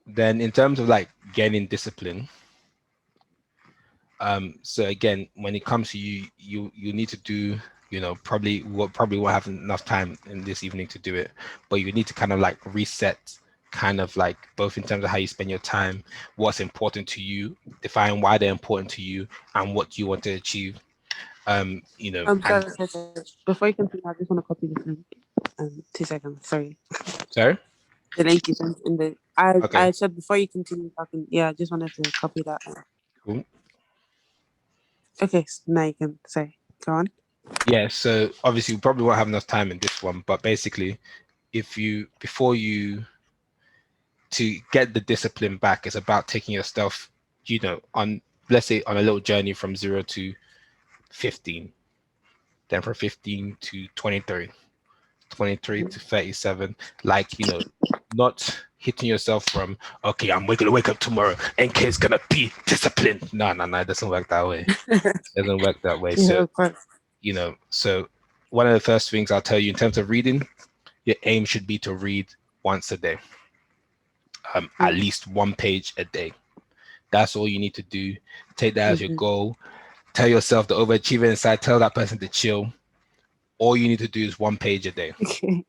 Then in terms of like gaining discipline, so again, when it comes to you need to do, probably won't have enough time in this evening to do it, but you need to kind of like reset, kind of like both in terms of how you spend your time, what's important to you, define why they're important to you, and what you want to achieve. And Sorry. Before you continue, I just want to copy this link. 2 seconds. Sorry. sorry. The link is in the. I Okay, I said before you continue talking. Yeah, I just wanted to copy that. cool. Okay, now you can say. Go on. Yeah, so obviously we probably won't have enough time in this one, but basically, if you before you to get the discipline back, it's about taking yourself, on, let's say, on a little journey from 0 to 15, then from 15 to 23, 23 to 37, like, not hitting yourself from, okay, I'm going to wake up tomorrow and kid's gonna be disciplined. No, no, no, it doesn't work that way. It doesn't work that way. Yeah, So, of course. so one of the first things I'll tell you in terms of reading, your aim should be to read once a day, at Mm-hmm. least one page a day. That's all you need to do. Take that as your Mm-hmm. goal. Tell yourself the overachiever inside, tell that person to chill. All you need to do is one page a day. Okay.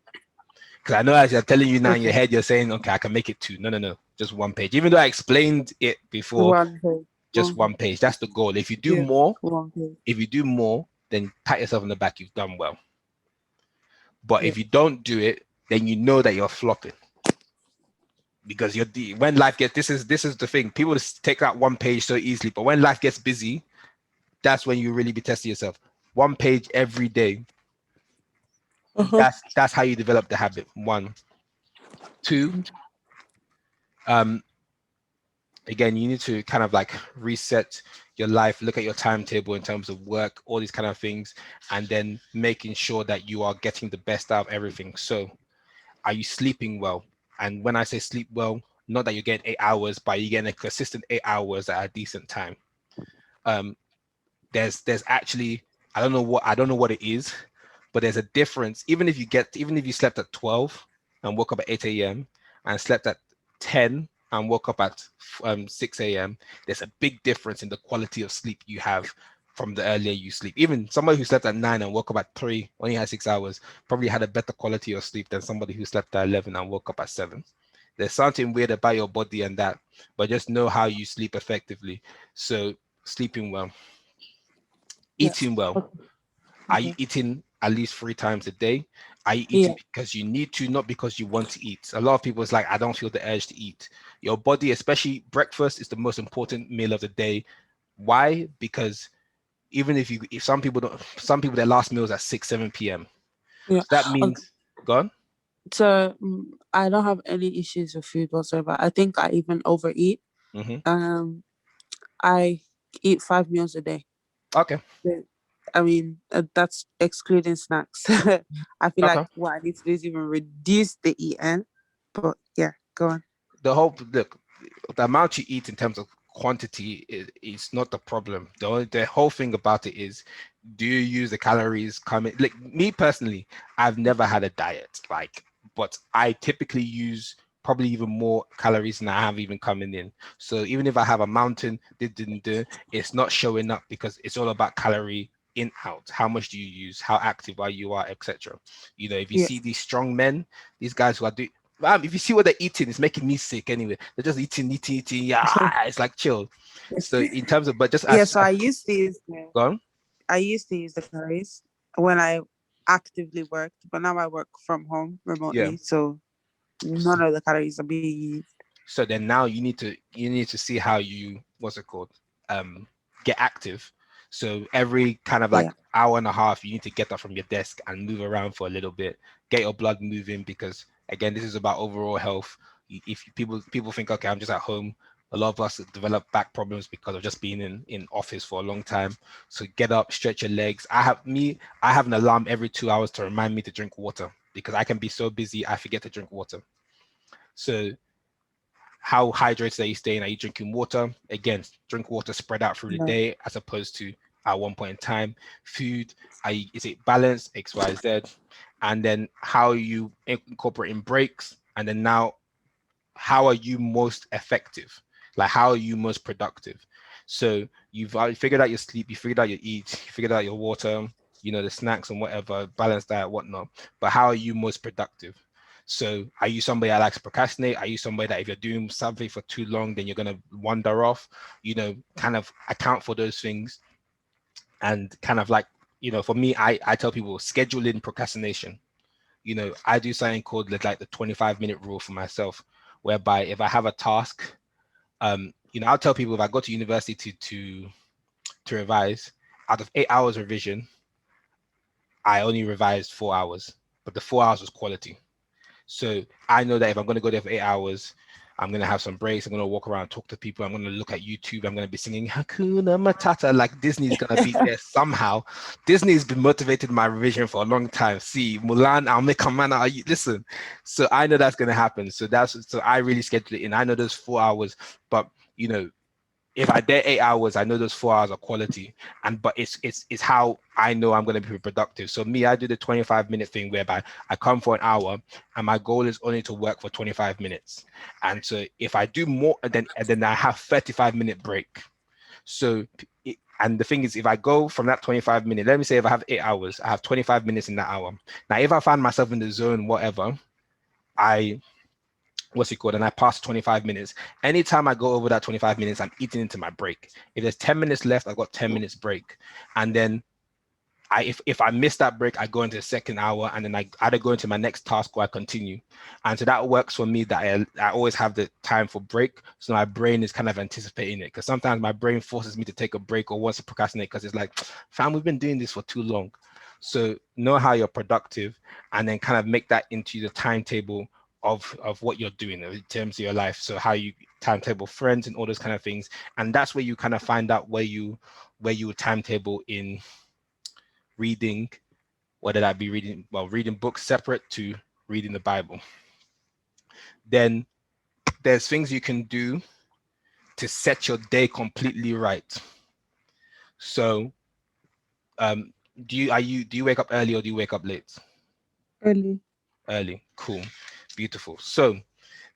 Because I know as you're telling you now in your Okay. head, you're saying, okay, I can make it two. No, no, no. Just one page. Even though I explained it before, One page. just One one page. page. That's the goal. If you do Yeah. more, One page. then pat yourself on the back. You've done well. But Yeah. if you don't do it, then you know that you're flopping. Because when life gets, this is the thing. People just take that one page so easily, but when life gets busy, that's when you really be testing yourself. One page every day. Uh-huh. That's how you develop the habit. One, two. Um, Again, you need to kind of like reset your life, look at your timetable in terms of work, all these kind of things, and then making sure that you are getting the best out of everything. So, are you sleeping well? And when I say sleep well, not that you're getting 8 hours, but you're getting a consistent 8 hours at a decent time. Um, there's actually, I don't know what it is, but there's a difference. Even if you slept at 12 and woke up at 8 a.m. and slept at 10 and woke up at 6 a.m., there's a big difference in the quality of sleep you have from the earlier you sleep. Even somebody who slept at 9 and woke up at 3, only had 6 hours, probably had a better quality of sleep than somebody who slept at 11 and woke up at 7. There's something weird about your body and that, but just know how you sleep effectively. So, sleeping well, Yeah. eating well. Okay. Are you Okay. eating at least 3 times a day? Are you eating Yeah. because you need to, not because you want to eat? A lot of people is like, I don't feel the urge to eat. Your body, especially breakfast, is the most important meal of the day. Why? Because even if some people don't, some people their last meal is at 6, 7 p.m. Yeah. So that Okay. means gone. So I don't have any issues with food whatsoever. I think I even overeat. Mm-hmm. Um, I eat 5 meals a day. Okay. Yeah. I mean, that's excluding snacks. I feel like Okay. what I need to do is even reduce the eating. But yeah, go on. Look, the amount you eat in terms of quantity is not the problem. The whole thing about it is, do you use the calories coming? Like me personally, I've never had a diet, but I typically use probably even more calories than I have even coming in. So even if I have a mountain, didn't do, it's not showing up because it's all about calorie in out. How much do you use? How active are you? Are etc. If you Yeah. see these strong men, these guys who are doing, if you see what they're eating, it's making me sick anyway. They're just eating, eating, eating. Yeah, it's like chill. So in terms of, but just Yeah, as, so gone. I used to use the calories when I actively worked, but now I work from home Yeah. remotely, so none of the calories are being used. So then now you need to see how you, what's it called, get active. So every kind of like Yeah. hour and a half, you need to get up from your desk and move around for a little bit, get your blood moving, because again, this is about overall health. If people think, okay, I'm just at home, a lot of us develop back problems because of just being in office for a long time. So get up, stretch your legs. I have an alarm every 2 hours to remind me to drink water, because I can be so busy I forget to drink water. So how hydrated are you staying? Are you drinking water? Again, drink water spread out through the No. day as opposed to at one point in time. Food, is it balanced? X, Y, Z. And then how are you incorporating breaks? And then now how are you most effective? Like, how are you most productive? So you've figured out your sleep, you figured out your eat, you figured out your water, you know, the snacks and whatever, balanced diet, whatnot. But how are you most productive? So are you somebody that likes to procrastinate? Are you somebody that if you're doing something for too long, then you're going to wander off? You know, kind of account for those things. And kind of like, you know, for me, I tell people schedule in procrastination. You know, I do something called like the 25-minute rule for myself, whereby if I have a task, you know, I'll tell people if I go to university to revise, out of 8 hours revision, I only revised 4 hours, but the 4 hours was quality. So I know that if I'm going to go there for 8 hours, I'm going to have some breaks. I'm going to walk around, talk to people. I'm going to look at YouTube. I'm going to be singing Hakuna Matata, like Disney's going to be there somehow. Disney's been motivated my revision for a long time. See, Mulan, I'll make a man out of you. Listen, so I know that's going to happen. So I really schedule it in. I know those 4 hours, but you know, if I did 8 hours, I know those 4 hours are quality. But it's how I know I'm going to be productive. So me, I do the 25-minute thing whereby I come for an hour and my goal is only to work for 25 minutes. And so if I do more, then I have 35-minute break. So and the thing is, if I go from that 25-minute, let me say if I have 8 hours, I have 25 minutes in that hour. Now, if I find myself in the zone, whatever, and I pass 25 minutes. Anytime I go over that 25 minutes, I'm eating into my break. If there's 10 minutes left, I've got 10 minutes break. And then if I miss that break, I go into the second hour and then I either go into my next task or I continue. And so that works for me, that I always have the time for break. So my brain is kind of anticipating it, because sometimes my brain forces me to take a break or wants to procrastinate because it's like, fam, we've been doing this for too long. So know how you're productive and then kind of make that into the timetable of what you're doing in terms of your life. So how you timetable friends and all those kind of things. And that's where you kind of find out where you timetable in reading, whether that be reading books separate to reading the Bible. Then there's things you can do to set your day completely right. So do you wake up early or do you wake up late? Early. Cool. Beautiful. So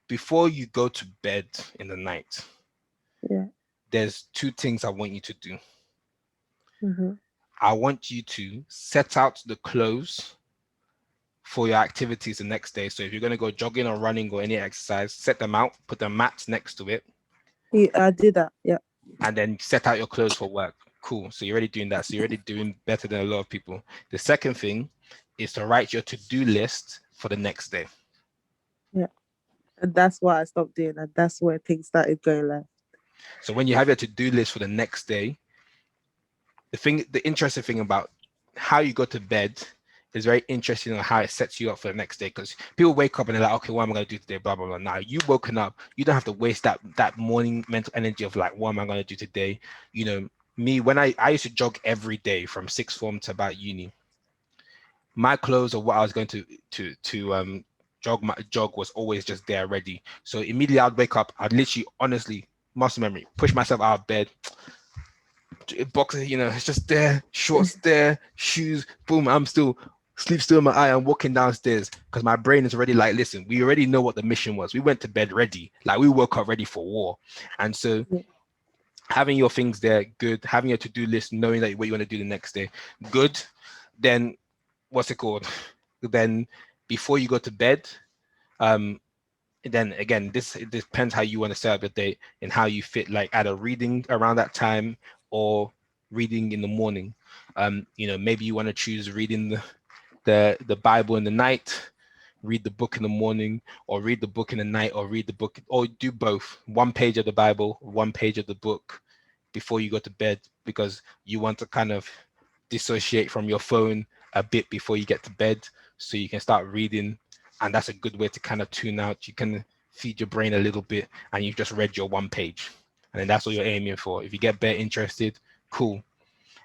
before you go to bed in the night, there's two things I want you to do. I want you to set out the clothes for your activities the next day. So if you're going to go jogging or running or any exercise, set them out, put the mats next to it. Yeah, I did that. Yeah. And then set out your clothes for work. Cool. So you're already doing that. So you're already doing better than a lot of people. The second thing is to write your to-do list for the next day. Yeah. And that's why I stopped doing that. That's where things started going left. So when you have your to-do list for the next day, the interesting thing about how you go to bed is very interesting on how it sets you up for the next day, because people wake up and they're like, okay, what am I going to do today? Blah, blah, blah. Now you've woken up, you don't have to waste that morning mental energy of like, what am I going to do today? You know, me, when I used to jog every day from sixth form to about uni, my clothes or what I was going to jog was always just there ready. So immediately I'd wake up, I'd literally, honestly, muscle memory, push myself out of bed, boxer, you know, it's just there, shorts there, shoes, boom, sleep still in my eye. I'm walking downstairs because my brain is already like, listen, we already know what the mission was. We went to bed ready, like we woke up ready for war. And so having your things there, good. Having your to-do list, knowing that what you want to do the next day, good. Then then before you go to bed, then again, it depends how you want to set up your day and how you fit, like either reading around that time or reading in the morning. You know, maybe you want to choose reading the Bible in the night, read the book in the morning, or read the book in the night, or read the book, or do both. 1 page of the Bible, 1 page of the book before you go to bed, because you want to kind of dissociate from your phone a bit before you get to bed, so you can start reading. And that's a good way to kind of tune out. You can feed your brain a little bit and you've just read your 1 page. And then that's what you're aiming for. If you get better interested, cool.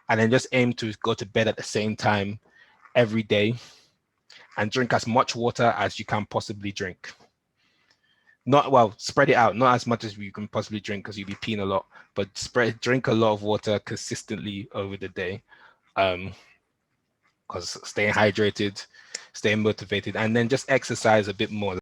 And then just aim to go to bed at the same time every day and drink as much water as you can possibly drink. Spread it out, not as much as you can possibly drink because you'll be peeing a lot, but drink a lot of water consistently over the day. Because staying hydrated, staying motivated, and then just exercise a bit more.